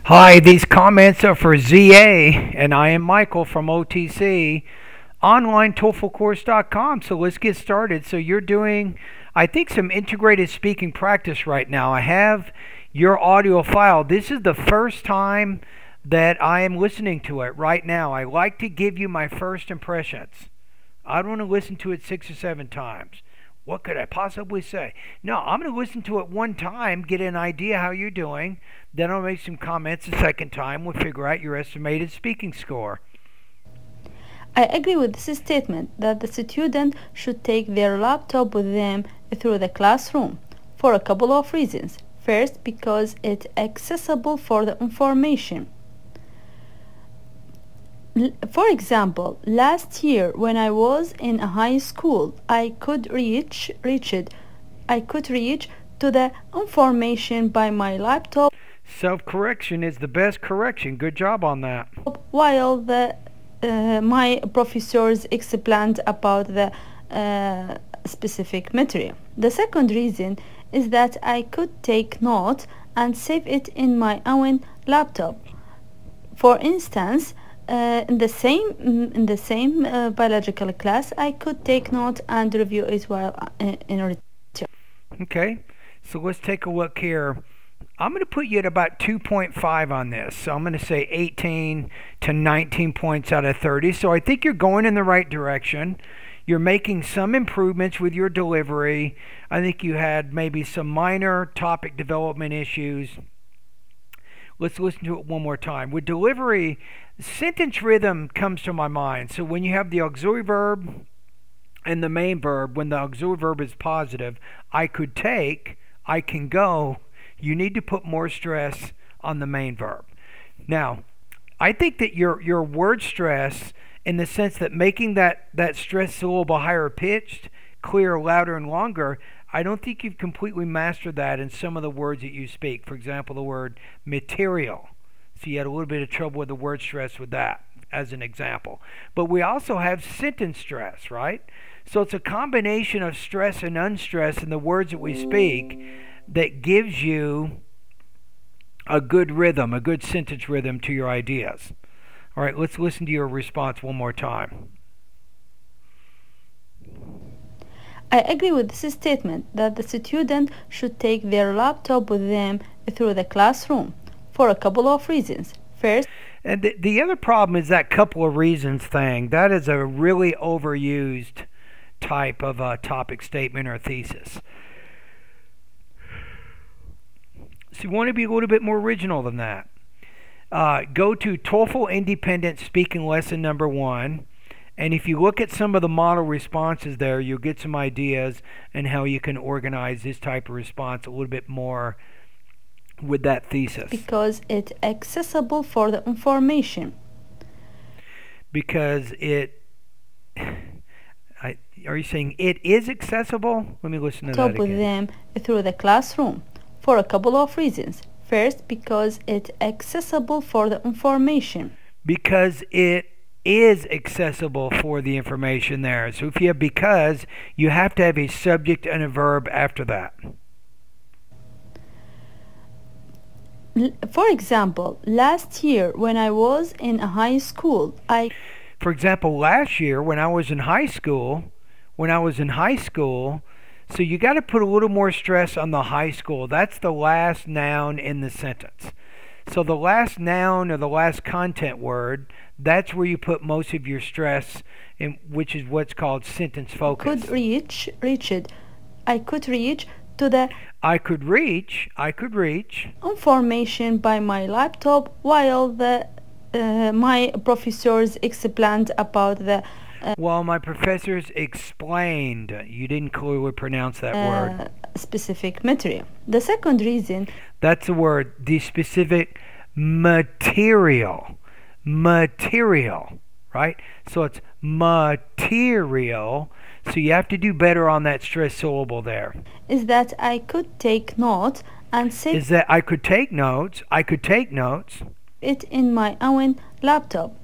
Hi, these comments are for ZA, and I am Michael from OTC, OnlineTOEFLcourse.com. So let's get started. So you're doing, I think, some integrated speaking practice right now. I have your audio file. This is the first time that I am listening to it right now. I like to give you my first impressions. I don't want to listen to it 6 or 7 times. What could I possibly say? No, I'm going to listen to it one time, get an idea how you're doing. Then I'll make some comments a second time. We'll figure out your estimated speaking score. I agree with this statement that the student should take their laptop with them through the classroom for a couple of reasons. First, because it's accessible for the information. For example, last year when I was in a high school, I could reach to the information by my laptop. Self-correction is the best correction. Good job on that. While my professors explained about the specific material. The second reason is that I could take notes and save it in my own laptop. For instance, in the same biological class, I could take notes and review it while in return. Okay, so let's take a look here. I'm going to put you at about 2.5 on this. So I'm going to say 18 to 19 points out of 30. So I think you're going in the right direction. You're making some improvements with your delivery. I think you had maybe some minor topic development issues. Let's listen to it one more time. With delivery, sentence rhythm comes to my mind. So when you have the auxiliary verb and the main verb, when the auxiliary verb is positive, I could take, I can go, you need to put more stress on the main verb. Now, I think that your word stress, in the sense that making that stress syllable higher pitched, clearer, louder, and longer, I don't think you've completely mastered that in some of the words that you speak. For example, the word material. So you had a little bit of trouble with the word stress with that, as an example. But we also have sentence stress, right? So it's a combination of stress and unstress in the words that we speak that gives you a good rhythm, a good sentence rhythm to your ideas. All right, let's listen to your response one more time. I agree with this statement that the student should take their laptop with them through the classroom for a couple of reasons. First, and the other problem is that couple of reasons thing. That is a really overused type of a topic statement or thesis. So you want to be a little bit more original than that. Go to TOEFL Independent Speaking Lesson number 1. And if you look at some of the model responses there, you'll get some ideas and how you can organize this type of response a little bit more with that thesis. Because it's accessible for the information. Because are you saying it is accessible? Let me listen to that again. With them through the classroom for a couple of reasons. First, because it's accessible for the information. Because it is accessible for the information there. So if you have because, you have to have a subject and a verb after that. For example, last year when I was in a high school, For example, last year when I was in high school, so you got to put a little more stress on the high school. That's the last noun in the sentence. So the last noun or the last content word, that's where you put most of your stress, in, which is what's called sentence focus. I could reach to the I could reach information by my laptop while my professors explained about the while my professors explained. You didn't clearly pronounce that word. Specific material. The second reason, that's the word, the specific material, right? So it's material. So you have to do better on that stress syllable there. Is that I could take notes and save Is that I could take notes. I could take notes. It in my own laptop.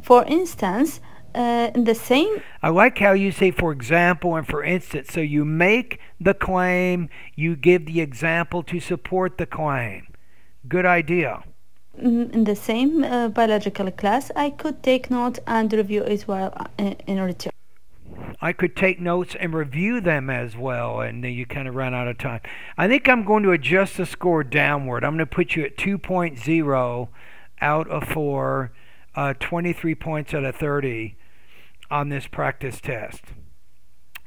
For instance, in the same. I like how you say for example and for instance. So you make the claim, you give the example to support the claim. Good idea. in the same biological class, I could take note and review it while in return. I could take notes and review them as well, and then you kind of run out of time. I think I'm going to adjust the score downward. I'm going to put you at 2.0 out of 4, 23 points out of 30 on this practice test.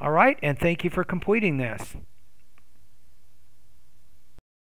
All right, and thank you for completing this.